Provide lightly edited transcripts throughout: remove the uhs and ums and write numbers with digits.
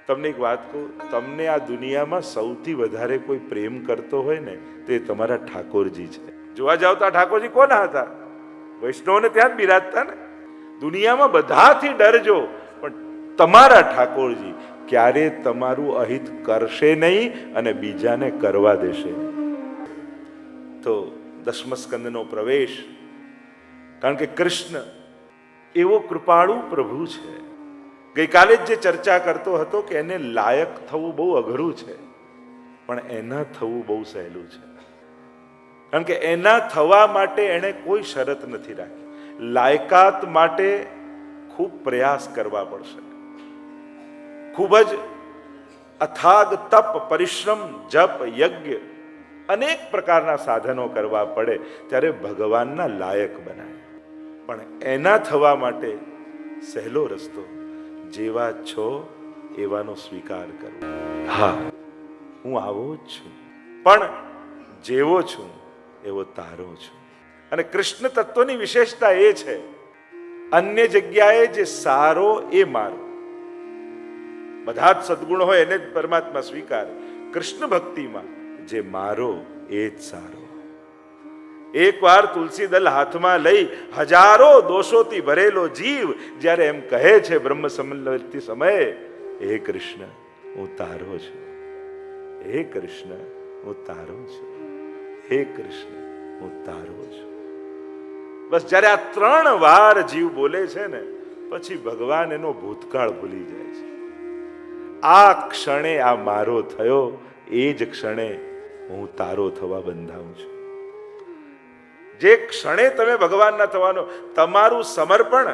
તમને એક વાત કહું, તમને આ દુનિયામાં સૌથી વધારે કોઈ પ્રેમ કરતો હોય ને તો એ તમારા ઠાકોરજી છે. જોવા જાવ તો આ ઠાકોરજી કોના હતા? વૈષ્ણવને ત્યાં જ બિરાજતા ને. દુનિયામાં બધાથી ડરજો, પણ તમારા ઠાકોરજી ક્યારે તમારું અહિત કરશે નહીં અને બીજાને કરવા દેશે નહીં. તો દસમ સ્કંદનો પ્રવેશ, કારણ કે કૃષ્ણ એવો કૃપાળુ પ્રભુ છે. ગઈકાલે જ જે ચર્ચા કરતો હતો કે એને લાયક થવું બહુ અઘરું છે, પણ એના થવું બહુ સહેલું છે. કારણ કે એના થવા માટે એને કોઈ શરત નથી રાખી. લાયકાત માટે ખૂબ પ્રયાસ કરવા પડશે, ખૂબ જ અથાગ તપ, પરિશ્રમ, જપ, યજ્ઞ, અનેક પ્રકારના સાધનો કરવા પડે ત્યારે ભગવાનના લાયક બનાય. પણ એના થવા માટે સહેલો રસ્તો, જેવા છો એવાનો સ્વીકાર કરવો. હા, હું આવો જ છું, પણ જેવો છું એવો તારો છું. અને કૃષ્ણ તત્વની વિશેષતા એ છે, અન્ય જગ્યાએ જે સારો એ મારો, બધા જ સદગુણ હોય એને જ પરમાત્મા સ્વીકાર. કૃષ્ણ ભક્તિમાં જે મારો એ જ સારો. એકવાર તુલસી દલ હાથમાં લઈ હજારો દોષોથી ભરેલો જીવ જ્યારે એમ કહે છે બ્રહ્મ સંમતિ સમયે, હે કૃષ્ણ હું તારો છું, હે કૃષ્ણ હું તારો છું, હે કૃષ્ણ હું તારો છું. બસ જ્યારે આ 3 વાર જીવ બોલે છે ને, પછી ભગવાન એનો ભૂતકાળ ભૂલી જાય છે. આ ક્ષણે આ મારો થયો, એ જ ક્ષણે હું તારો થવા બંધાઉં છું. જે ક્ષણે તમે ભગવાનના થવાનો તમારું સમર્પણ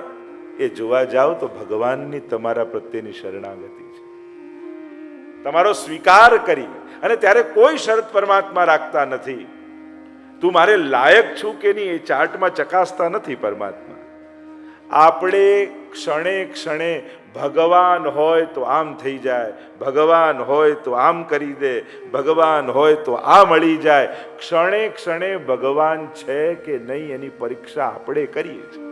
એ જોવા જાઓ તો ભગવાનની તમારા પ્રત્યેની શરણાગતિ છે. તમારો સ્વીકાર કરી, અને ત્યારે કોઈ શરત પરમાત્મા રાખતા નથી. તું મારે લાયક છું કે નહીં એ ચાર્ટમાં ચકાસતા નથી પરમાત્મા. આપણે ક્ષણે ક્ષણે ભગવાન હોય તો આમ થઈ જાય, ભગવાન હોય તો આમ કરી દે, ભગવાન હોય તો આ મળી જાય. ક્ષણે ક્ષણે ભગવાન છે કે નહીં એની પરીક્ષા આપણે કરીએ છીએ,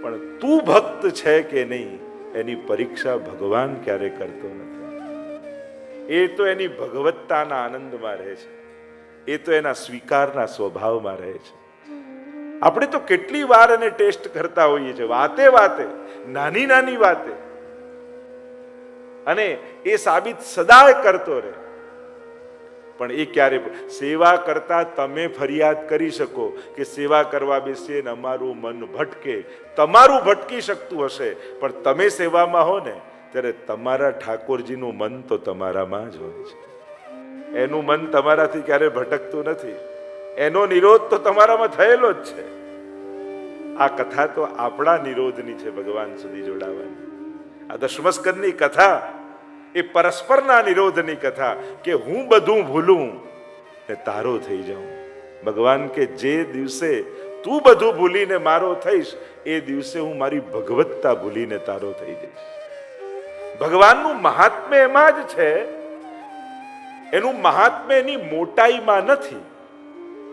પણ તું ભક્ત છે કે નહીં એની પરીક્ષા ભગવાન ક્યારે કરતો નથી. એ તો એની ભગવત્તાના આનંદમાં રહે છે, એ તો એના સ્વીકારના સ્વભાવમાં રહે છે. આપણે તો કેટલી વાર એને ટેસ્ટ કરતા હોઈએ છીએ, વાતે વાતે, નાની નાની વાતે, અને એ સાબિત સદાય કરતો રહે. પણ એ ક્યારે સેવા કરતા તમે ફરિયાદ કરી શકો કે સેવા કરવા બેસીએ ને અમારું મન ભટકે. તમારું ભટકી શકતું હશે, પણ તમે સેવામાં હો ને ત્યારે તમારા ઠાકોરજીનું મન તો તમારામાં જ હોય છે. એનું મન તમારાથી ક્યારે ભટકતું નથી. એનો નિરોધ તો તમારામાં થયેલો જ છે. આ કથા તો આપણા નિરોધની છે, ભગવાન સુધી જોડાવાની. આ દસમ સ્કંદની કથા એ પરસ્પરના નિરોધની કથા, કે હું બધું ભૂલું ને તારો થઈ જાઉં. ભગવાન કે જે દિવસે તું બધું ભૂલીને મારો થઈશ, એ દિવસે હું મારી ભગવત્તા ભૂલીને તારો થઈ જઈશ. ભગવાનનું મહાત્મ્ય એમાં જ છે. એનું મહાત્મ્ય એની મોટાઈમાં નથી,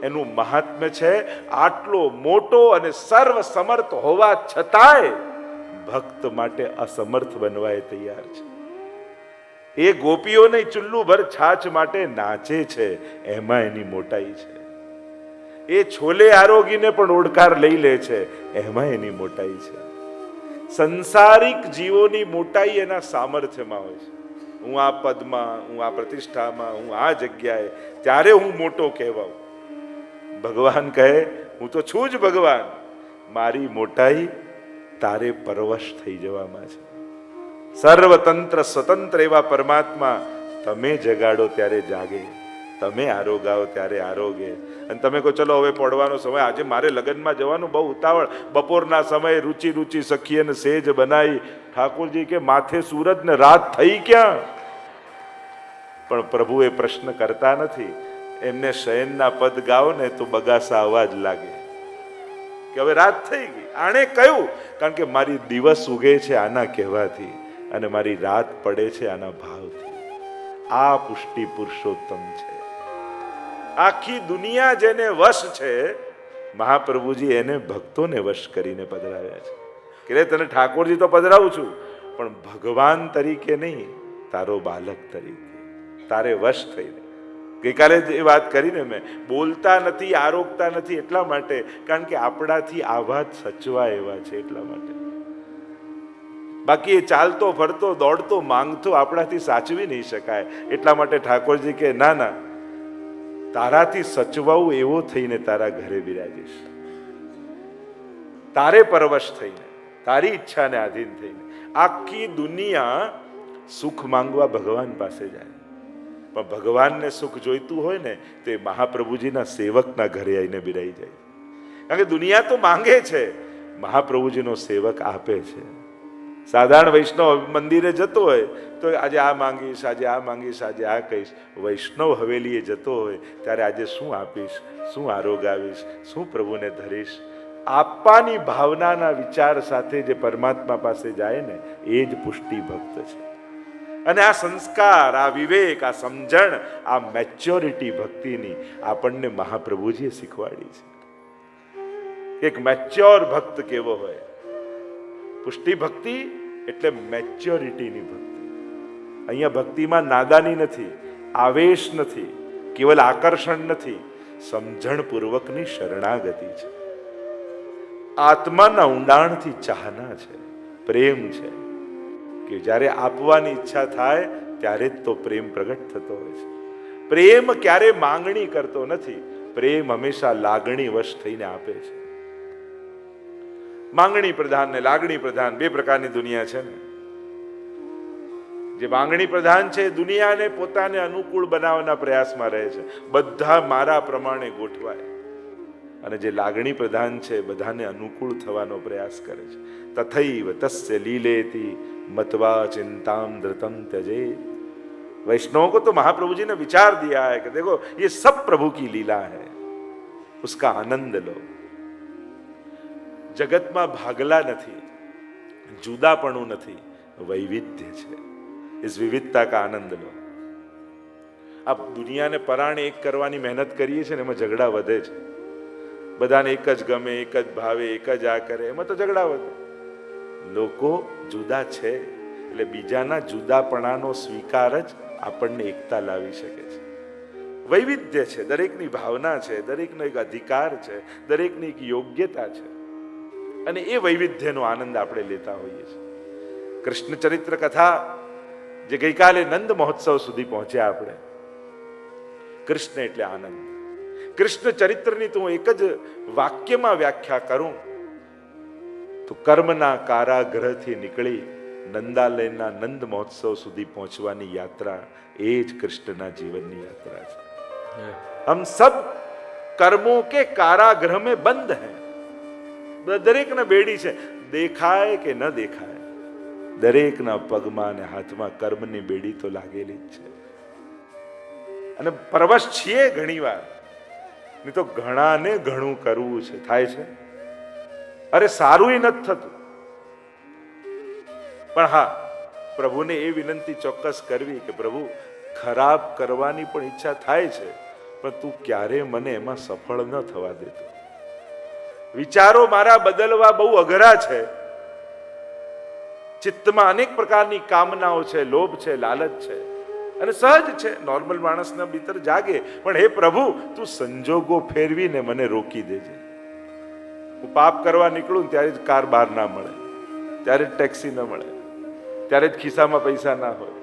એનું મહાત્મ્ય છે આટલો મોટો અને સર્વ સમર્થ હોવા છતાંય ભક્ત માટે અસમર્થ બનવા એ તૈયાર છે. એ ગોપીઓને ચુલ્લુ ભર છાછ માટે નાચે છે, એમાં એની મોટાઈ છે. એ છોલે આરોગીને પણ ઓડકાર લઈ લે છે, એમાં એની મોટાઈ છે. સંસારિક જીવોની મોટાઈ એના સામર્થ્યમાં હોય છે. હું આ પદમાં, હું આ પ્રતિષ્ઠામાં, હું આ જગ્યાએ, ત્યારે હું મોટો કહેવાઉં. ભગવાન કહે હું તો છું જ ભગવાન, મારી મોટાઈ તારે પરવશ થઈ જવામાં છે. સર્વતંત્ર સ્વતંત્ર એવા પરમાત્મા તમે જગાડો ત્યારે જાગે, તમે આરોગાવો ત્યારે આરોગે. અને તમે કહો ચલો હવે પડવાનો સમય, આજે મારે લગ્નમાં જવાનું બહુ ઉતાવળ, બપોરના સમયે રૂચી રૂચી સખી અને સેજ બનાવી. ઠાકોરજી કે માથે સૂરજ ને રાત થઈ ક્યાં? પણ પ્રભુ એ પ્રશ્ન કરતા નથી. એમને શયનના પદ ગાઓ ને તો બગાસા અવાજ લાગે કે હવે રાત થઈ ગઈ. આણે કહ્યું કારણ કે મારી દિવસ ઉગે છે આના કહેવાથી, અને મારી રાત પડે છે આના ભાવથી. આ પુષ્ટિ પુરુષોત્તમ છે. આખી દુનિયા જેને વશ છે, મહાપ્રભુજી એને ભક્તોને વશ કરીને પધરાવ્યા છે. કે તને ઠાકોરજી તો પધરાવું છું, પણ ભગવાન તરીકે નહીં, તારો બાલક તરીકે, તારે વશ થઈને. ગઈકાલે જ એ વાત કરીને મેં, બોલતા નથી, આરોગતા નથી એટલા માટે કારણ કે આપણાથી આવા સચવા એવા છે એટલા માટે. બાકી એ ચાલતો ફરતો દોડતો માંગતો આપણાથી સાચવી નહીં શકાય. એટલા માટે ઠાકોરજી કે ના ના, તારાથી સચવાવું એવો થઈને તારા ઘરે બિરાજીશ, તારે પરવશ થઈને, તારી ઈચ્છાને આધીન થઈને. આખી દુનિયા સુખ માંગવા ભગવાન પાસે જાય, પણ ભગવાનને સુખ જોઈતું હોય ને તો એ મહાપ્રભુજીના સેવકના ઘરે આવીને બિરાઈ જાય. કારણ કે દુનિયા તો માંગે છે, મહાપ્રભુજીનો સેવક આપે છે. સાધારણ વૈષ્ણવ મંદિરે જતો હોય તો આજે આ માંગીશ, આજે આ માંગીશ, આજે આ કહીશ. વૈષ્ણવ હવેલીએ જતો હોય ત્યારે આજે શું આપીશ, શું આરોગાવીશ, શું પ્રભુને ધરીશ, આપવાની ભાવનાના વિચાર સાથે જે પરમાત્મા પાસે જાય ને એ જ પુષ્ટિ ભક્ત છે. અને આ સંસ્કાર, આ વિવેક, આ સમજણ, આ મેચ્યોરિટી ભક્તિની આપણને મહાપ્રભુજીએ શીખવાડી છે. એક મેચ્યોર ભક્ત કેવો હોય. પુષ્ટિ ભક્તિ એટલે મેચ્યોરિટીની ભક્તિ. અહીંયા ભક્તિમાં નાદાની નથી, આવેશ નથી, કેવલ આકર્ષણ નથી, સમજણપૂર્વકની શરણાગતિ છે. આત્માના ઊંડાણથી ચાહના છે, પ્રેમ છે, કે જ્યારે આપવાની ઈચ્છા થાય ત્યારે જ તો પ્રેમ પ્રગટ થતો હોય છે. પ્રેમ ક્યારે માંગણી કરતો નથી, પ્રેમ હંમેશા લાગણી વશ થઈને આપે છે. માંગણી પ્રધાન ને લાગણી પ્રધાન બે પ્રકારની દુનિયા છે ને. જે માંગણી પ્રધાન છે દુનિયાને પોતાને અનુકૂળ બનાવવાના પ્રયાસમાં રહે છે, બધા મારા પ્રમાણે ગોઠવાય. અને જે લાગણી પ્રધાન છે બધાને અનુકૂળ થવાનો પ્રયાસ કરે છે. તથૈવ તસ્ય લીલેતિ મત્વા चिंताम धृतम त्यजेत. वैष्णवों को तो महाप्रभु जी ने विचार दिया है कि देखो ये सब प्रभु की लीला है, उसका आनंद लो. जगतમાં ભાગલા નથી, જુદાપણું નથી, વૈવિધ્ય છે. इस विविधता का आनंद लो. આપ દુનિયાને પરાણે એક કરવાની મહેનત કરીએ છીએ ને એમાં ઝઘડા વધે છે. બધાને એક જ ગમે, એક જ ભાવે, એક જ આ કરે, એમાં તો ઝઘડા વધે. લોકો જુદા છે એટલે બીજાના જુદાપણાનો સ્વીકાર જ આપણને એકતા લાવી શકે છે. વૈવિધ્ય છે, દરેકની ભાવના છે, દરેકનો એક અધિકાર છે, દરેકની એક યોગ્યતા છે. અને એ વૈવિધ્યનો આનંદ આપણે લેતા હોઈએ છીએ. કૃષ્ણ ચરિત્ર કથા જે ગઈકાલે નંદ મહોત્સવ સુધી પહોંચ્યા આપણે. કૃષ્ણ એટલે આનંદ. કૃષ્ણ ચરિત્રની તો હું એક જ વાક્યમાં વ્યાખ્યા કરું તો કર્મના કારાગૃહથી નીકળી નંદાલયના નંદ મહોત્સવ સુધી પહોંચવાની યાત્રા એ જ કૃષ્ણના જીવનની યાત્રા છે. હમ સબ કર્મો કે કારાગૃહ में बंद हैं. દરેકના બેડી છે, દેખાય કે ન દેખાય, દરેકના પગમાં અને હાથમાં કર્મની બેડી તો લાગેલી જ છે. અને પરવશ છીએ ઘણી વાર, નહીં તો ઘણાને ઘણું કરવું છે, થાય છે. અરે સારું નથી થતું, પણ હા પ્રભુને એ વિનંતી ચોક્કસ કરવી કે પ્રભુ ખરાબ કરવાની પણ ઈચ્છા થાય છે, પણ તું ક્યારે મને એમાં સફળ ન થવા દેતો. વિચારો મારા બદલવા બહુ અઘરા છે. ચિત્તમાં અનેક પ્રકારની કામનાઓ છે, લોભ છે, લાલચ છે, અને સહજ છે, નોર્મલ માણસના ભીતર જાગે. પણ હે પ્રભુ તું સંજોગો ફેરવીને મને રોકી દેજે. હું પાપ કરવા નીકળું ત્યારે જ કાર બહાર ના મળે, ત્યારે જ ટેક્સી ન મળે, ત્યારે જ ખિસ્સામાં પૈસા ના હોય.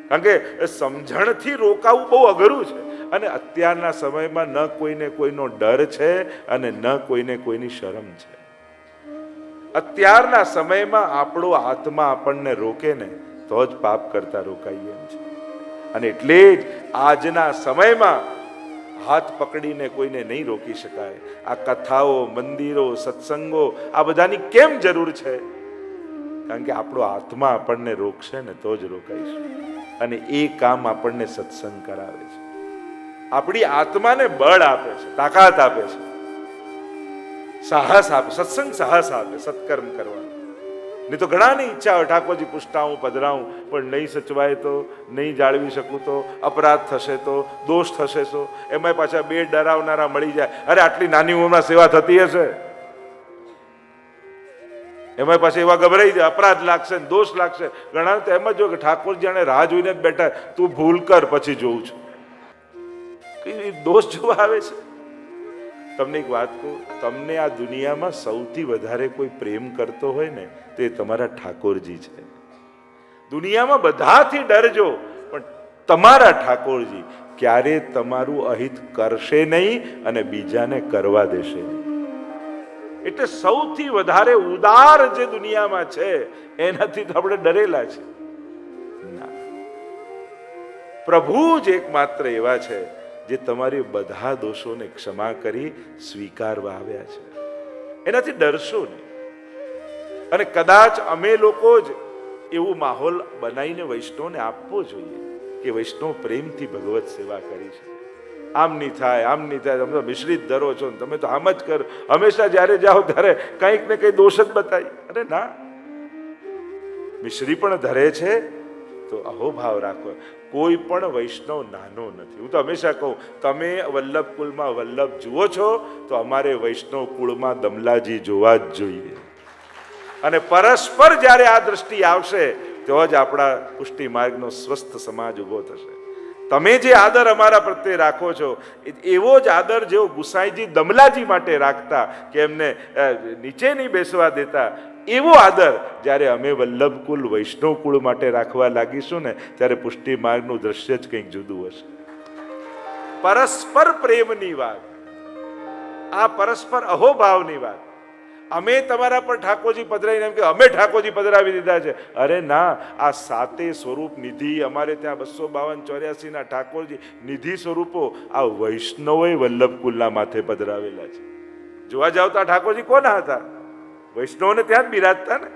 કારણ કે સમજણથી રોકાવું બહુ અઘરું છે. અને અત્યારના સમયમાં ન કોઈને કોઈનો ડર છે અને ન કોઈને કોઈની શરમ છે. અત્યારના સમયમાં આપણો આત્મા આપણને રોકે ને તો જ પાપ કરતા રોકાઈએ એમ છે. અને એટલે જ આજના સમયમાં હાથ પકડીને કોઈને નહીં રોકી શકાય. આ કથાઓ, મંદિરો, સત્સંગો આ બધાની કેમ જરૂર છે? કારણ કે આપણો આત્મા આપણને રોકશે ને તો જ રોકાઈશું. અને એ કામ આપણને સત્સંગ કરાવે છે, આપણી આત્માને બળ આપે છે, તાકાત આપે છે, સાહસ આપે. સત્સંગ સાહસ આપે સત્કર્મ કરવાનું. નહીં તો ઘણાની ઈચ્છા હોય ઠાકોરજી પુષ્ટાવું, પધરાવું, પણ નહીં સચવાય તો, નહીં જાળવી શકું તો, અપરાધ થશે તો, દોષ થશે તો, એમાં પાછા બે ડરાવનારા મળી જાય. અરે આટલી નાની ઉંમરમાં સેવા થતી હશે, એમાં પાછી એવા ગભરાઈ જાય, અપરાધ લાગશે ને દોષ લાગશે. ઘણા તો એમ જ જો કે ઠાકોર જાણે રાહ જોઈને જ બેઠા, તું ભૂલ કર પછી જોઉં છું. કઈ દોષ જોવા આવે છે? તમને એક વાત કહું, તમને આ દુનિયામાં સૌથી વધારે કોઈ પ્રેમ કરતો હોય ને તો એ તમારા ઠાકોરજી છે. દુનિયામાં બધાથી ડરજો, પણ તમારા ઠાકોરજી ક્યારે તમારું અહિત કરશે નહીં અને બીજાને કરવા દેશે નહીં. એટલે સૌથી વધારે ઉદાર જે દુનિયામાં છે એનાથી તો આપણે ડરેલા છે. પ્રભુ જ એકમાત્ર એવા છે જે તમારી બધા દોષોને ક્ષમા કરી સ્વીકારવા આવ્યા છે. એનાથી ડરશો નહીં. અને કદાચ અમે લોકો જ એવું માહોલ બનાવીને વૈષ્ણવને આપવો જોઈએ કે વૈષ્ણવ પ્રેમથી ભગવત સેવા કરી છે. આમ નહીં થાય, આમ નહીં થાય, તમે તો મિશ્રિત ધરો છો, તમે તો આમ જ કરો, હંમેશા જ્યારે જાઓ ત્યારે કંઈક ને કંઈ દોષ જ બતાવી. અરે ના, મિશ્રી પણ ધરે છે તો અહોભાવ રાખો. કોઈ પણ વૈષ્ણવ નાનો નથી. હું તો હંમેશા કહું, તમે વલ્લભ કુળમાં વલ્લભ જુઓ છો તો અમારે વૈષ્ણવ કુળમાં દમલાજી જોવા જ જોઈએ. અને પરસ્પર જ્યારે આ દ્રષ્ટિ આવશે તો જ આપણા પુષ્ટિ માર્ગનો સ્વસ્થ સમાજ ઉભો થશે. તમે જે આદર અમારા પ્રત્યે રાખો છો એવો જ આદર જેવો ગુસાઈજી દમલાજી માટે રાખતા કે એમને નીચે નહીં બેસવા દેતા, એવો આદર જ્યારે અમે વલ્લભ કુલ વૈષ્ણવ કુળ માટે રાખવા લાગીશું ને ત્યારે પુષ્ટિ માર્ગનું દ્રશ્ય જ કંઈક જુદું હશે. પરસ્પર પ્રેમની વાત, આ પરસ્પર અહોભાવની વાત. અમે તમારા પર ઠાકોરજી પધરાવીને એમ કે અમે ઠાકોરજી પધરાવી દીધા છે. અરે ના, આ સાતે સ્વરૂપ નિધિ અમારે ત્યાં 252-84 ના ઠાકોરજી નિધિ સ્વરૂપો આ વૈષ્ણવોએ વલ્લભ કુલના માથે પધરાવેલા છે. જોવા જાવ તો આ ઠાકોરજી કોના હતા? વૈષ્ણવને ત્યાં જ બિરાજતા ને.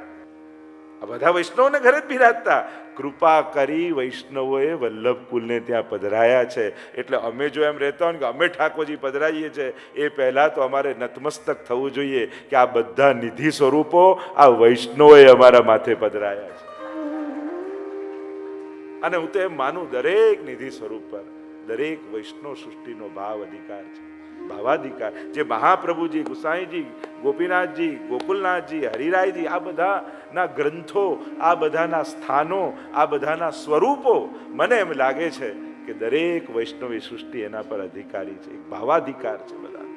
આ બધા વૈષ્ણવને ઘરે જ બિરાજતા. કૃપા કરી વૈષ્ણવોએ વલ્લભ કુલને ત્યાં પધરાયા છે. એટલે અમે જો એમ રહેતા હોય કે અમે ઠાકોરજી પધરાઈએ છીએ, એ પહેલા તો અમારે નતમસ્તક થવું જોઈએ કે આ બધા નિધિ સ્વરૂપો આ વૈષ્ણવોએ અમારા માથે પધરાયા છે. અને હું તો એમ માનું, દરેક નિધિ સ્વરૂપ પર દરેક વૈષ્ણવ સૃષ્ટિનો ભાવ અધિકાર છે, ભાવાધિકાર. જે મહાપ્રભુજી, ગુસાઈજી, ગોપીનાથજી, ગોકુલનાથજી, હરિરાયજી, આ બધાના ગ્રંથો, આ બધાના સ્થાનો, આ બધાના સ્વરૂપો, મને એમ લાગે છે કે દરેક વૈષ્ણવી સૃષ્ટિ એના પર અધિકારી છે. એક ભાવાધિકાર છે બધા.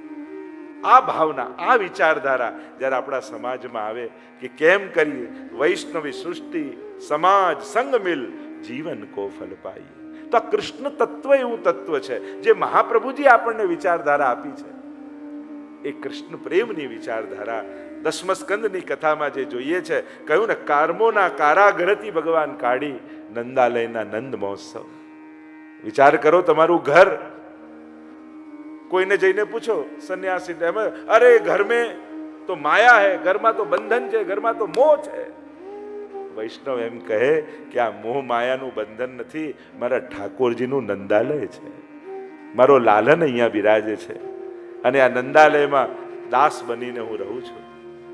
આ ભાવના, આ વિચારધારા જ્યારે આપણા સમાજમાં આવે કે કેમ કરીએ વૈષ્ણવી સૃષ્ટિ સમાજ સંગ મિલ જીવન કો ફલ પાઈએ, તો આ કૃષ્ણ તત્વ એવું તત્વ છે જે મહાપ્રભુજી આપણને વિચારધારા આપી છે. એ કૃષ્ણ પ્રેમની વિચારધારા 10મ સ્કંદની કથામાં જે જોઈએ છે, કહ્યું ને, કારમોના કારાગૃહથી ભગવાન કાઢી નંદાલયના નંદ મહોત્સવ. વિચાર કરો, તમારું ઘર, કોઈને જઈને પૂછો સન્યાસી, અરે ઘર મેં તો માયા હૈ, ઘરમાં તો બંધન છે, ઘરમાં તો મોહ છે. વૈષ્ણવ એમ કહે કે આ મોહ માયાનું બંધન નથી, મારા ઠાકોરજીનું નંદાલય છે. મારો લાલન અહીંયા બિરાજે છે અને આ નંદાલયમાં દાસ બનીને હું રહું છું.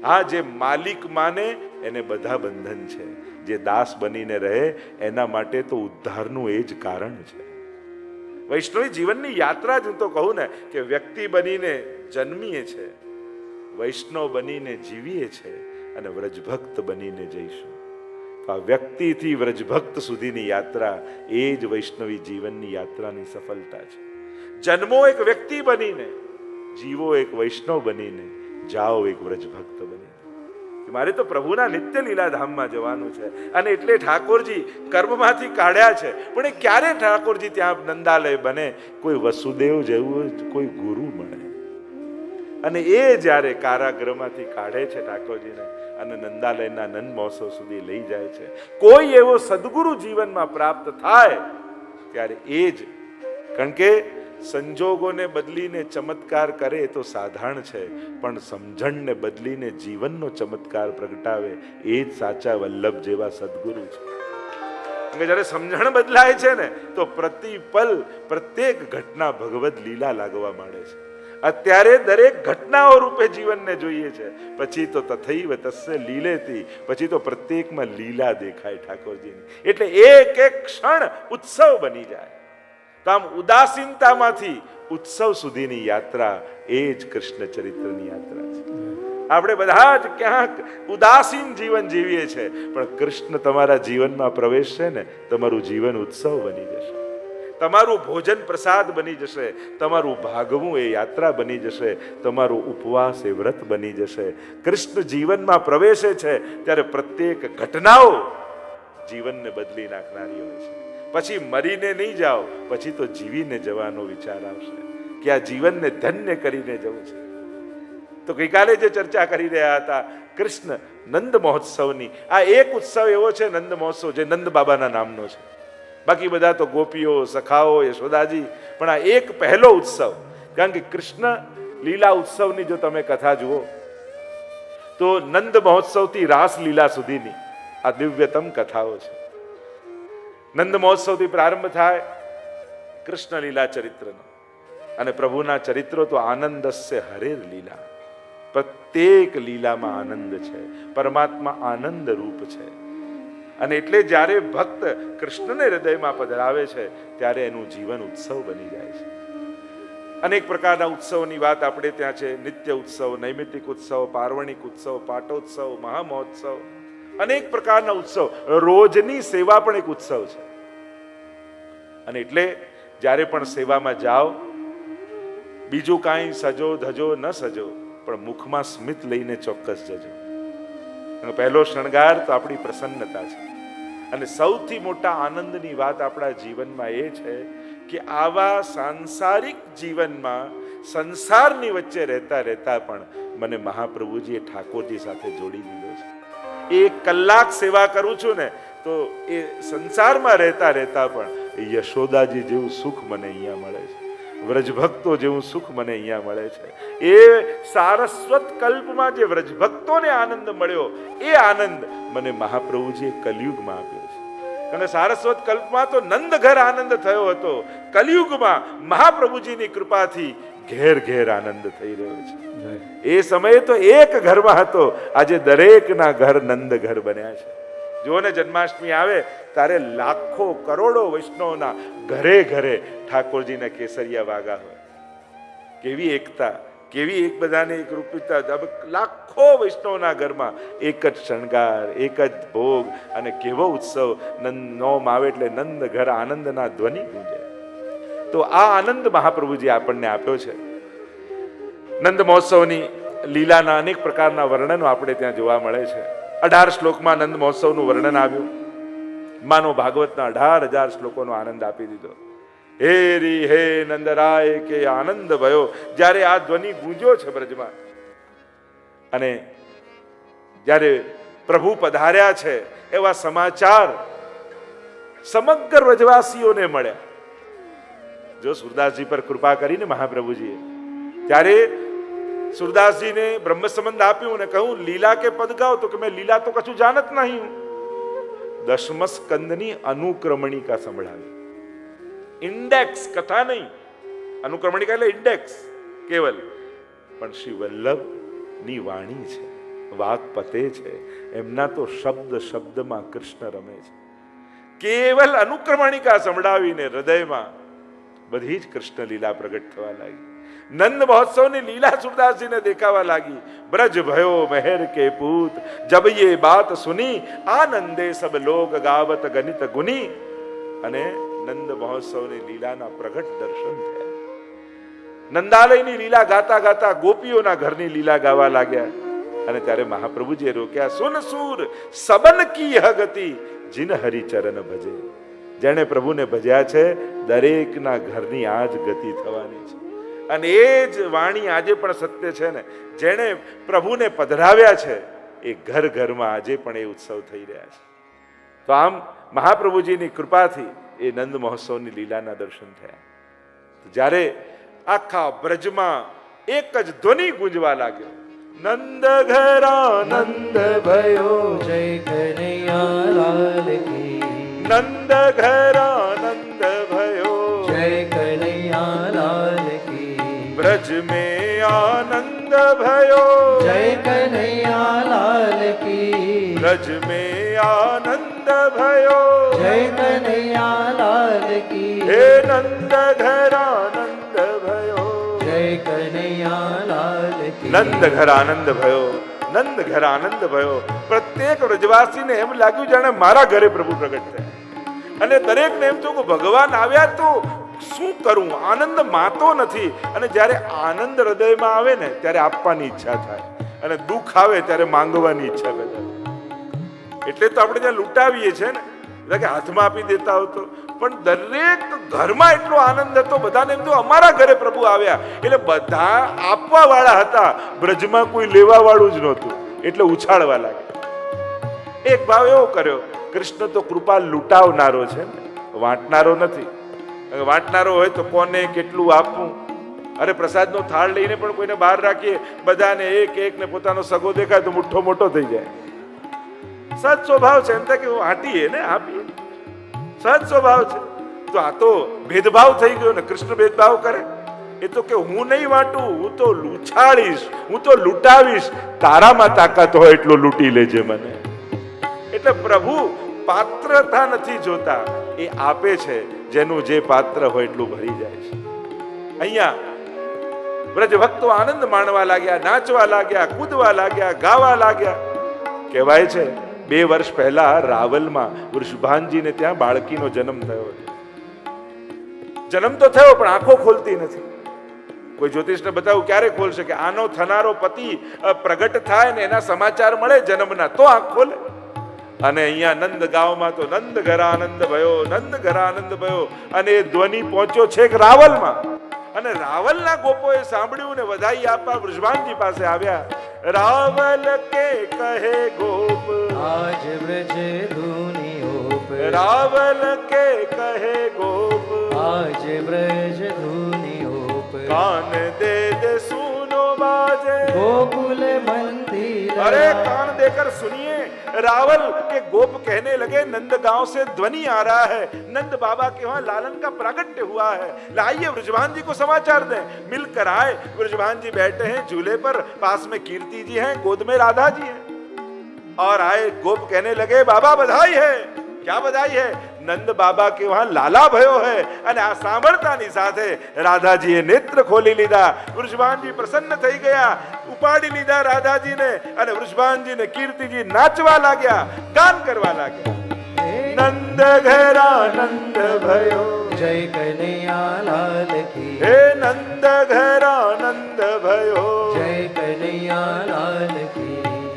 આ જે માલિક માને એને બધા બંધન છે, જે દાસ બનીને રહે એના માટે તો ઉદ્ધારનું એ જ કારણ છે. વૈષ્ણવી જીવનની યાત્રા જ હું તો કહું ને કે વ્યક્તિ બનીને જન્મીએ છે, વૈષ્ણવ બનીને જીવીએ છે અને વ્રજભક્ત બનીને જઈશું. આ વ્યક્તિથી વ્રજભક્ત સુધીની યાત્રા એ જ વૈષ્ણવી જીવનની યાત્રાની સફળતા છે. જન્મો એક વ્યક્તિ બનીને, જીવો એક વૈષ્ણવ બનીને, જાઓ એક વ્રજભક્ત બનીને. મારે તો પ્રભુના નિત્ય લીલાધામમાં જવાનું છે. અને એટલે ઠાકોરજી કર્મમાંથી કાઢ્યા છે. પણ એ ક્યારે ઠાકોરજી ત્યાં નંદાલય બને? કોઈ વસુદેવ જેવું કોઈ ગુરુ મળે અને એ જ્યારે કારાગૃહમાંથી કાઢે છે ઠાકોરજીને અને નંદાલયના નંદ મહોત્સવ સુધી લઈ જાય છે, કોઈ એવો સદગુરુ જીવનમાં પ્રાપ્ત થાય ત્યારે એ જ, કારણ કે સંજોગોને બદલીને ચમત્કાર કરે તો સાધારણ છે, પણ સમજણને બદલીને જીવનનો ચમત્કાર પ્રગટાવે એ જ સાચા વલ્લભ જેવા સદગુરુ છે. જ્યારે સમજણ બદલાય છે ને તો પ્રતિપલ પ્રત્યેક ઘટના ભગવદ લીલા લાગવા માંડે છે. અત્યારે દરેક ઘટનાઓ રૂપે જીવનને જોઈએ છે, પછી તો તથૈવ તસ્ય લીલેતી, પછી તો પ્રત્યેકમાં લીલા દેખાય ઠાકોરજીની. એટલે એક એક ક્ષણ ઉત્સવ બની જાય. તો આમ ઉદાસીનતામાંથી ઉત્સવ સુધીની યાત્રા એ જ કૃષ્ણ ચરિત્રની યાત્રા છે. આપણે બધા જ ક્યાંક ઉદાસીન જીવન જીવીએ છીએ, પણ કૃષ્ણ તમારા જીવનમાં પ્રવેશશે ને, તમારું જીવન ઉત્સવ બની જશે, તમારું ભોજન પ્રસાદ બની જશે, તમારું ભાગવું એ યાત્રા બની જશે, તમારું ઉપવાસ એ વ્રત બની જશે. કૃષ્ણ જીવનમાં પ્રવેશે છે ત્યારે પ્રત્યેક ઘટનાઓ જીવનને બદલી નાખનારી હોય છે. પછી મરીને નહીં જાઓ, પછી તો જીવીને જવાનો વિચાર આવશે કે આ જીવનને ધન્ય કરીને જવું છે. તો ગઈકાલે જે ચર્ચા કરી રહ્યા હતા કૃષ્ણ નંદ મહોત્સવની, આ એક ઉત્સવ એવો છે નંદ મહોત્સવ જે નંદ બાબાના નામનો છે. બાકી બધા તો ગોપીઓ, સખાઓ, યશોદાજી, પણ આ એક પહેલો ઉત્સવ. કારણ કે કૃષ્ણ લીલા ઉત્સવની જો તમે કથા જુઓ તો નંદ મહોત્સવથી રાસ લીલા સુધીની આ દિવ્યતમ કથાઓ છે. નંદ મહોત્સવથી પ્રારંભ થાય કૃષ્ણ લીલા ચરિત્રનો, અને પ્રભુના ચરિત્રો તો આનંદસ્ય હરેર લીલા. પ્રત્યેક લીલામાં આનંદ છે, પરમાત્મા આનંદ રૂપ છે. અને એટલે જ્યારે ભક્ત કૃષ્ણને હૃદયમાં પધરાવે છે ત્યારે એનું જીવન ઉત્સવ બની જાય છે. અનેક પ્રકારના ઉત્સવની વાત આપણે ત્યાં છે. નિત્ય ઉત્સવ, નૈમિતિક ઉત્સવ, પાર્વણિક ઉત્સવ, પાટોત્સવ, મહામહોત્સવ, અનેક પ્રકારના ઉત્સવ. રોજની સેવા પણ એક ઉત્સવ છે. અને એટલે જ્યારે પણ સેવામાં જાઓ, બીજું કાંઈ સજો ધજો ન સજો, પણ મુખમાં સ્મિત લઈને ચોક્કસ જજો. પહેલો શણગાર તો આપણી પ્રસન્નતા છે. અને સૌથી મોટા આનંદની વાત આપણા જીવનમાં એ છે કે આવા સાંસારિક જીવનમાં સંસારની વચ્ચે રહેતા રહેતા પણ મને મહાપ્રભુજીએ ઠાકોરજી સાથે જોડી દીધો છે. 1 કલાક સેવા કરું છું ને તો એ સંસારમાં રહેતા રહેતા પણ યશોદાજી જેવું સુખ મને અહીંયા મળે છે, વ્રજભક્તો જેવું સુખ મને અહીંયા મળે છે. એ સારસ્વત કલ્પમાં જે વ્રજભક્તોને આનંદ મળ્યો એ આનંદ મને મહાપ્રભુજીએ કલિયુગમાં આપ્યો છે. અને સારસ્વત કલ્પમાં તો નંદ ઘર આનંદ થયો હતો, કલિયુગમાં મહાપ્રભુજીની કૃપાથી ઘેર ઘેર આનંદ થઈ રહ્યો છે. એ સમયે તો એક ઘરમાં હતો, આજે દરેકના ઘર નંદ ઘર બન્યા છે. જો ને જન્માષ્ટમી આવે ત્યારે લાખો કરોડો વૈષ્ણવના ઘરે ઘરે ઠાકોરજીના કેસરિયા વાગા હોય. કેવી એકતા, કેવી એક બધાને એક રૂપિતા. લાખો વૈષ્ણવના ઘરમાં એક જ શણગાર, એક જ ભોગ, અને કેવો ઉત્સવ. નોમ આવે એટલે નંદ ઘર આનંદના ધ્વનિ ગુંજે. તો આ આનંદ મહાપ્રભુજી આપણને આપ્યો છે. નંદ મહોત્સવની લીલાના અનેક પ્રકારના વર્ણનો આપણે ત્યાં જોવા મળે છે. 18 શ્લોકમાં નંદ મહોત્સવનું વર્ણન આવ્યું. માનો ભાગવતના 18,000 શ્લોકોનો આનંદ આપી દીધો. હે રી હે નંદરાય કે આનંદ ભયો. જ્યારે આ ધ્વનિ ગુંજ્યો છે બ્રજમાં, અને જ્યારે પ્રભુ પધાર્યા છે એવા સમાચાર સમગ્ર વ્રજવાસીઓને મળ્યા. જો સુરદાસજી પર કૃપા કરીને મહાપ્રભુજીએ, ત્યારે સુરદાસજીને બ્રહ્મ સંબંધ આપ્યું અને કહ્યું લીલા કે પદ ગાઓ. તો કે મેં લીલા તો કશું જાણત નહીં હું. 10મ સ્કંદની અનુક્રમણિકા સંભળાવી. ઇન્ડેક્સ, કથા નહીં. અનુક્રમણિકા એટલે ઇન્ડેક્સ કેવલ. પણ શ્રી વલ્લભની વાણી છે, વાક્પતે છે, એમના તો શબ્દ શબ્દમાં કૃષ્ણ રમે છે. કેવલ અનુક્રમણિકા સંભળાવીને હૃદયમાં બધી જ કૃષ્ણ લીલા પ્રગટ થવા લાગી. નંદ મહોત્સવની લીલા સુરદાસજીને દેખાવા લાગી. બ્રજ ભયો મહેર કે પૂત, જબ યે બાત સુની, આનંદે સબ લોગ ગાવત ગણિત ગુની. અને નંદ મહોત્સવની લીલાના પ્રગટ દર્શન થયા. નંદાલયની લીલા ગાતા ગાતા ગોપીઓના ઘરની લીલા ગાવા લાગ્યા. અને ત્યારે મહાપ્રભુજીએ રોક્યા. સુન સૂર સબન કી યહ ગતિ, જીન હરિચરણ ભજે. જેણે પ્રભુને ભજ્યા છે દરેકના ઘરની આ જ ગતિ થવાની છે. અને એ જ વાણી આજે પણ સત્ય છે ને. જેણે પ્રભુને પધરાવ્યા છે એ ઘર ઘરમાં આજે પણ એ ઉત્સવ થઈ રહ્યા છે. તો આમ મહાપ્રભુજીની કૃપાથી એ નંદ મહોત્સવની લીલાના દર્શન થયા. જ્યારે આખા બ્રજમાં એક જ ધ્વનિ ગુંજવા લાગ્યો. નંદ ઘર આનંદ ભયો, જય કનૈયા લાલ કી. નંદ ઘર આનંદ ભયો, જય કનૈયા લાલ કી. ब्रज में आनंद भयो, जय कन्हैया लाल की. ब्रज में आनंद भयो, जय कन्हैया लाल की. हे नंद घर आनंद भयो, जय कन्हैया કનૈયા લાલ કી નંદ ઘર આનંદ ભયો, નંદ ઘર આનંદ ભયો. પ્રત્યેક વ્રજવાસીને એમ લાગ્યું જાણે મારા ઘરે પ્રભુ પ્રગટ થયા. અને દરેકને એમ થયું કે ભગવાન આવ્યા તો શું કરું, આનંદ માતો નથી. અને જ્યારે આનંદ હૃદયમાં આવે ને ત્યારે આપવાની ઈચ્છા થાય, અને દુઃખ આવે ત્યારે માંગવાની ઈચ્છા પેદા થાય. એટલે તો આપણે ત્યાં લૂંટાવીએ છીએ ને, એટલે કે હાથમાં આપી દેતા હોતો. પણ દરેક ઘરમાં એટલો આનંદ હતો, બધાને એમ તો અમારા ઘરે પ્રભુ આવ્યા. એટલે બધા આપવા વાળા હતા, બ્રજમાં કોઈ લેવા વાળું જ નહોતું. એટલે ઉછાળવા લાગ્યા. એક ભાવ એવો કર્યો, કૃષ્ણ તો કૃપા લૂંટાવનારો છે ને, વાંટનારો નથી. વાંટનારો હોય તો કોને કેટલું આપવું. અરે પ્રસાદનો થાળ લઈને પણ કોઈને બહાર રાખીએ, બધાને એક એક ને પોતાનો સગો દેખાય તો મુઠ્ઠો મોટો થઈ જાય. સજ સ્વભાવ છે, એમ થાય કે હાટીએ ને આપીએ, સજ સ્વભાવ છે. તો આ તો ભેદભાવ થઈ ગયો ને. કૃષ્ણ ભેદભાવ કરે એ તો કે હું નહીં વાંટું, હું તો લૂછાડીશ, હું તો લૂંટાવીશ. તારામાં તાકાત હોય એટલો લૂંટી લેજે મને. એટલે પ્રભુ પાત્રતા નથી જોતા, એ આપે છે. જેનું જે પાત્ર હોય એટલું ભરી જાય છે. અહીંયા બ્રજ ભક્તો આનંદ માણવા લાગ્યા, નાચવા લાગ્યા, કૂદવા લાગ્યા, ગાવા લાગ્યા. કહેવાય છે 2 વર્ષ પહેલા રાવલમાં વૃષભાનજીને ત્યાં બાળકીનો જન્મ થયો હતો. જન્મ તો થયો પણ આંખો ખોલતી નથી. કોઈ જ્યોતિષને બતાવું ક્યારે ખોલશે કે આનો થનારો પતિ પ્રગટ થાય ને એના સમાચાર મળે જન્મના તો આંખ ખોલે. અને અહીંયા નંદ ગામમાં તો નંદ ઘર આનંદ ભયો, નંદ ઘર આનંદ ભયો. અને એ ધ્વનિ પહોંચ્યો છેક રાવલમાં. અને રાવલના ગોપોએ સાંભળ્યું ને વધાઈ આપવા વૃષભાનજી પાસે આવ્યા. રાવલ કે કહે ગોપ આજ બ્રજ ધૂનિયોપ રાવલ કે કહે ગોપ આજ બ્રજ ધૂનિયોપ કાન દે દે સુનો बाजे गोकुल मंदिर अरे कान देकर सुनिए रावल के गोप कहने लगे नंद गांव से ध्वनि आ रहा है, नंद बाबा के वहां लालन का प्रागट्य हुआ है, लाइए वृषभान जी को समाचार दें। मिलकर आए, वृषभान जी बैठे हैं झूले पर, पास में कीर्ति जी हैं, गोद में राधा जी हैं। और आए गोप कहने लगे बाबा बधाई है। क्या बधाई है? नंद बाबा के वहां लाला भयो है। અને આ સાંભળતાની સાથે રાધાજીએ નેત્ર ખોલી લીધા, વૃષભાનજી પ્રસન્ન થઈ ગયા, ઉપાડી લીધા રાધાજીને અને વૃષભાનજીને કીર્તિજી નાચવા લાગ્યા, ગાન કરવા લાગ્યા। નંદ ઘેરા નંદ भयो जय कन्हैया लाल की હે નંદ ઘેરા નંદ भयो जय कन्हैया लाल की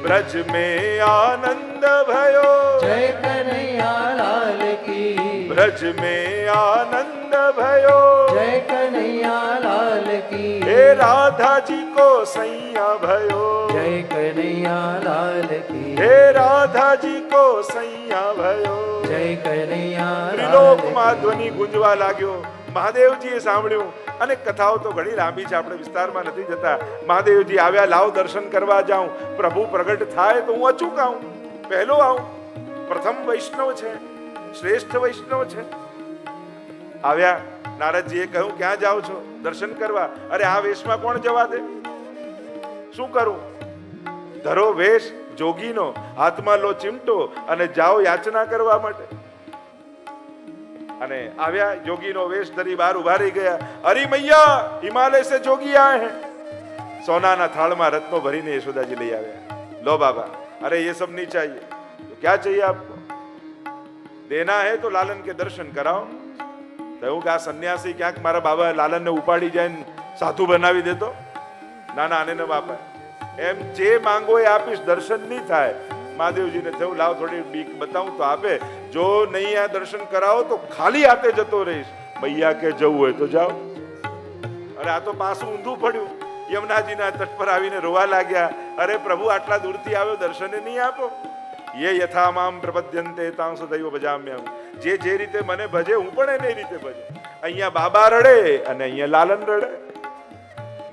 ब्रज में आनंद भयो जय कन्हैया लाल की ब्रज में आनंद भयो जय कन्हैया लाल की हे राधा जी को सैया भयो जय कन्हैया लाल की हे राधा जी को सैया भयो जय कन्हैया लाल ત્રિલોકમાં ધ્વનિ ગુંજવા લાગ્યો। મહાદેવજીએ સાંભળ્યું। અને કથાઓ તો ઘણી લાંબી છે, આપણે વિસ્તારમાં નથી જતા। મહાદેવજી આવ્યા, લાવ દર્શન કરવા જાઉં, પ્રભુ પ્રગટ થાય તો હું અચૂક આવું, પહેલો આવું, પ્રથમ વૈષ્ણવ છે, શ્રેષ્ઠ વૈષ્ણવ છે। આવ્યા, નારદજીએ કહ્યું ક્યાં જાઓ છો? દર્શન કરવા। અરે આ વેશમાં કોણ જવા દે? શું કરું? ધરો વેશ જોગીનો, હાથમાં લો ચીમટો અને જાઓ યાચના કરવા માટે। અને આવ્યા, જોગીનો વેશ ધરી બહાર ઉભા રહી ગયા। અરે મૈયા, હિમાલય से जोगी आए हैं। सोनाના થાળમાં રત્નો ભરીને યશોદાજી લઈ આવ્યા। लो बाबा, अरे ये सब नहीं चाहिए, तो क्या चाहिए आपको? देना है तो लालन के दर्शन कराओ। કહ્યું કે આ સન્યાસી ક્યાંક મારા બાબા લાલનને ઉપાડી જાય સાધુ બનાવી દેતો? ના ના, આને ન બાપા, એમ જે માંગો એ આપીશ, દર્શન નહીં થાય। મહાદેવજીને થયું લાવ થોડી બીક બતાવું તો આપે, જો નહીં આ દર્શન કરાવો તો ખાલી હાથે જતો રહીશ। મૈયા કે જવું હોય તો જાઓ। અરે આ તો પાછું ઊંધું પડ્યું, યમુનાજીના તટ પર આવીને રોવા લાગ્યા। અરે પ્રભુ આટલા દૂરથી આવ્યો, દર્શને નહીં આપો? ये यथा माम प्रपद्यन्ते तांसु दैव भजाम्यहम्। જે જે રીતે મને ભજે હું પણ એને રીતે ભજે। અહીંયા બાબા રડે અને અહીંયા લાલન રડે।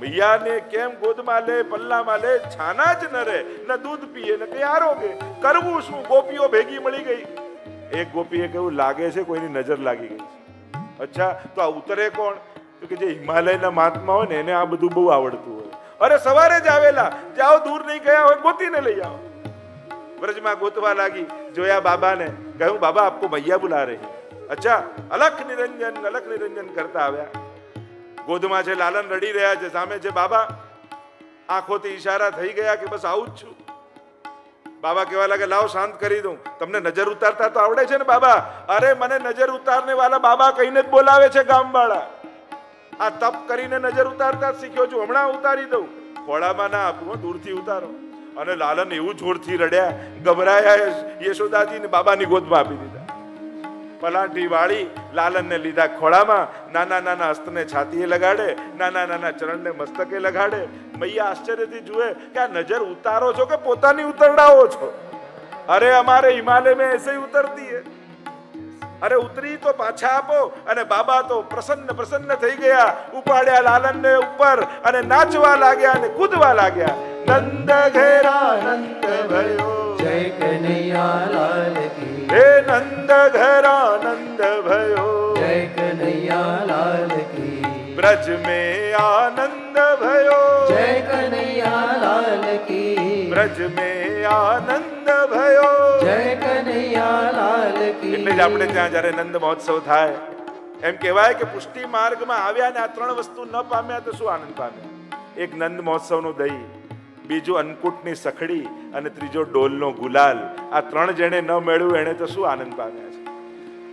મૈયાને કેમ ગોદમાં લે, પલ્લામાં લે, છાના જ ન રહે, ન દૂધ પીએ ને કઈ આરોગે, કરવું શું? ગોપીઓ ભેગી મળી ગઈ। એક ગોપીએ કહ્યું લાગે છે કોઈની નજર લાગી ગઈ છે। અચ્છા, તો આ ઉતરે કોણ? તો કે જે હિમાલયના મહાત્મા હોય ને એને આ બધું બહુ આવડતું હોય। અરે સવારે જ આવેલા, જાઓ દૂર નહીં ગયા હોય ગોતીને લઈ આવો। ब्रजમાં ગોતવા લાગી, જોયા બાબાને, કહ્યું બાબા આપકો મૈયા બુલા રહી। અચ્છા, અલખ નિરંજન કરતા આવ્યા। ગોદમાં છે લાલન રડી રહ્યા છે, સામે છે બાબા। આંખોથી ઈશારા થઈ ગયા કે બસ આવું જ છું. બાબા કહેવા લાગે લાવ શાંત કરી દઉં. તમને નજર ઉતારતા તો આવડે છે ને બાબા? અરે મને નજર ઉતારને વાળા બાબા કહીને જ બોલાવે છે ગામવાળા. આ તપ કરીને નજર ઉતારતા જ શીખ્યો છું, હમણાં ઉતારી દઉં. ખોળામાં ના આપવું, દૂરથી ઉતારો. અને લાલન એવું જોરથી રડ્યા, ગભરાયા. યશોદાજીને બાબાની ગોદમાં આપી દીધા. પલાઠી વાળી લાલનને લીધા ખોળામાં. નાના નાના હસ્તને છાતીએ લગાડે, નાના નાના ચરણને મસ્તકે લગાડે. મૈયા આશ્ચર્યથી જુએ કે આ નજર ઉતારો છો કે પોતાની ઉતરડાઓ છો? અરે અમારે હિમાલય में ऐसे ही उतरती है. અરે ઉતરી તો પાછા આપો. અને બાબા તો પ્રસન્ન પ્રસન્ન થઈ ગયા. ઉપાડ્યા લાલનને ઉપર અને નાચવા લાગ્યા અને કૂદવા લાગ્યા. નંદ ઘેરા નંદ ભયો, જય કનૈયા લાલ કી, હે નંદ ઘેરા નંદ ભયો, જય કનૈયા લાલ કી, ब्रज में आनंद भयो, જય કનૈયા લાલ કી, ब्रज में आनंद भयो. જય કનૈયા લાલ કી. એટલે જ આપણે ત્યાં જ્યારે નંદ મહોત્સવ થાય એમ કહેવાય કે પુષ્ટિ માર્ગમાં આવ્યા ને આ ત્રણ વસ્તુ ન પામ્યા તો શું આનંદ પામ્યા? એક નંદ મહોત્સવનું દહીં, બીજું અન્નકૂટની સખડી અને ત્રીજો ડોલનો ગુલાલ. આ ત્રણ જેણે ન મેળવ્યું એને તો શું આનંદ પામ્યા છે?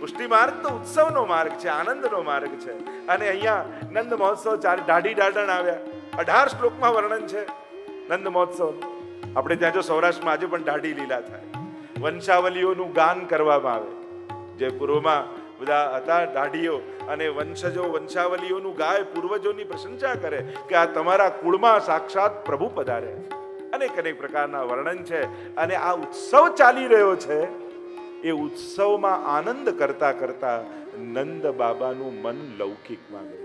પુષ્ટિ માર્ગ તો ઉત્સવનો માર્ગ છે, આનંદનો માર્ગ છે. અને અહીંયા નંદ મહોત્સવ દાઢી દાઢણ આવ્યા. 18 શ્લોકમાં વર્ણન છે નંદ મહોત્સવ. આપણે ત્યાં જો સૌરાષ્ટ્રમાં આજે પણ દાઢી લીલા થાય, વંશાવલીઓનું ગાન કરવામાં આવે. જે પૂર્વમાં બધા હતા દાઢીઓ અને વંશજો વંશાવલીઓનું ગાય, પૂર્વજોની પ્રશંસા કરે કે આ તમારા કુળમાં સાક્ષાત પ્રભુ પધારે. અનેક અનેક પ્રકારના વર્ણન છે. અને આ ઉત્સવ ચાલી રહ્યો છે. એ ઉત્સવમાં આનંદ કરતા કરતા નંદ બાબાનું મન લૌકિકમાં ગયું.